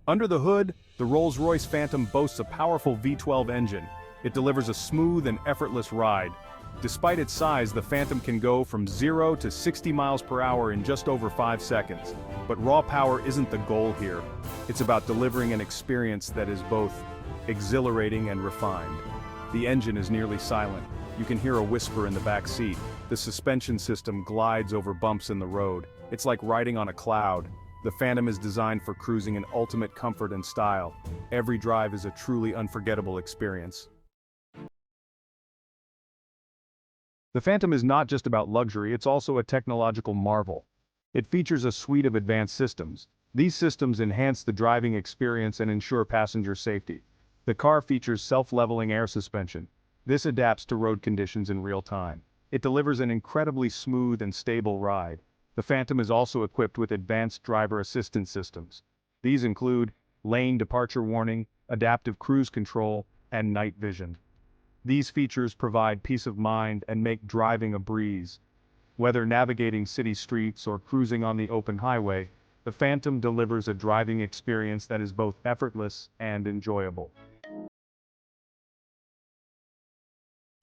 Under the hood, the Rolls-Royce Phantom boasts a powerful V12 engine. It delivers a smooth and effortless ride. Despite its size, the Phantom can go from 0 to 60 miles per hour in just over 5 seconds. But raw power isn't the goal here. It's about delivering an experience that is both exhilarating and refined. The engine is nearly silent. You can hear a whisper in the back seat. The suspension system glides over bumps in the road. It's like riding on a cloud. The Phantom is designed for cruising in ultimate comfort and style. Every drive is a truly unforgettable experience. The Phantom is not just about luxury, it's also a technological marvel. It features a suite of advanced systems. These systems enhance the driving experience and ensure passenger safety. The car features self-leveling air suspension. This adapts to road conditions in real time. It delivers an incredibly smooth and stable ride. The Phantom is also equipped with advanced driver assistance systems. These include lane departure warning, adaptive cruise control, and night vision. These features provide peace of mind and make driving a breeze. Whether navigating city streets or cruising on the open highway, the Phantom delivers a driving experience that is both effortless and enjoyable.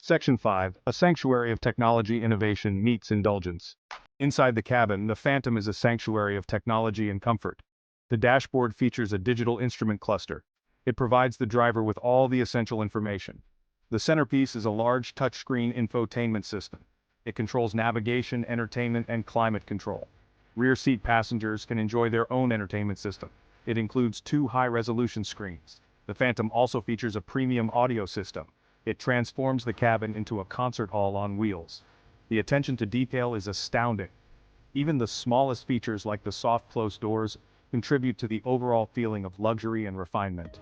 Section 5. A sanctuary of technology innovation meets indulgence. Inside the cabin, the Phantom is a sanctuary of technology and comfort. The dashboard features a digital instrument cluster. It provides the driver with all the essential information. The centerpiece is a large touchscreen infotainment system. It controls navigation, entertainment, and climate control. Rear seat passengers can enjoy their own entertainment system. It includes 2 high-resolution screens. The Phantom also features a premium audio system. It transforms the cabin into a concert hall on wheels. The attention to detail is astounding. Even the smallest features like the soft closed doors contribute to the overall feeling of luxury and refinement.